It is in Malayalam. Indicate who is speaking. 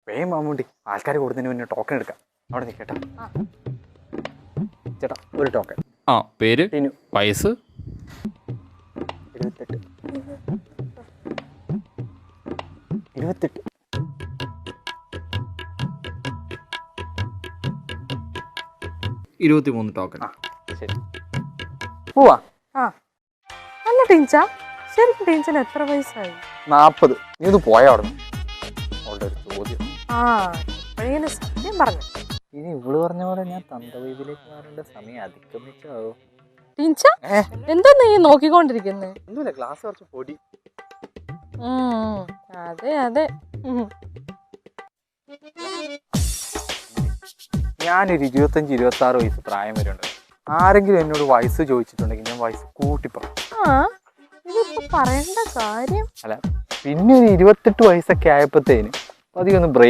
Speaker 1: വേഗം മാമൂട്ടി ആൾക്കാർ കൂടുന്നതിന് മുന്നേ ടോക്കൺ എടുക്കാം. അവിടെ നിൽക്കട്ടാ ചേട്ടാ, ഒരു ടോക്കൺ.
Speaker 2: ആ, പേര്,
Speaker 1: ടിനു,
Speaker 2: വയസ്സ്,
Speaker 1: 28. 28.
Speaker 2: ടോക്കൺ.
Speaker 1: ആ ശരി, പോവാ.
Speaker 3: ആ അല്ല ടീഞ്ച, ശരിക്കും ടീഞ്ചന് എത്ര വയസ്സായി?
Speaker 1: 40. നീ ഒന്ന് പോയാ അവിടെ നിന്ന്. അവളുടെ ഒരു ചോദ്യം.
Speaker 3: ആ ഇപ്പോഴേലും സത്യം പറഞ്ഞു.
Speaker 1: ഇനി ഇവള് പറഞ്ഞ പോലെ ഞാൻ തന്തവൈബിലേക്ക് മാറേണ്ട സമയം അതിക്രമിച്ചാവോ?
Speaker 3: ടീഞ്ച എന്താ നീ നോക്കിക്കൊണ്ടിരിക്കുന്നേ?
Speaker 1: ഒന്നുമില്ല, ഗ്ലാസ് കുറച്ച് പൊടി.
Speaker 3: അതെ അതെ.
Speaker 1: ഞാനൊരു 25-26 വയസ്സ് പ്രായം വരെ ഉണ്ട്. ആരെങ്കിലും എന്നോട് വയസ്സ് ചോദിച്ചിട്ടുണ്ടെങ്കിൽ ഞാൻ വയസ്സ് കൂട്ടിപ്പറയും.
Speaker 3: ആ ഇതിപ്പോ പറയേണ്ട കാര്യം.
Speaker 1: അല്ല, പിന്നെ ഒരു 28 വയസ്സൊക്കെ ആയപ്പോഴത്തേന് അധികം ഒന്ന് ബ്രേക്ക്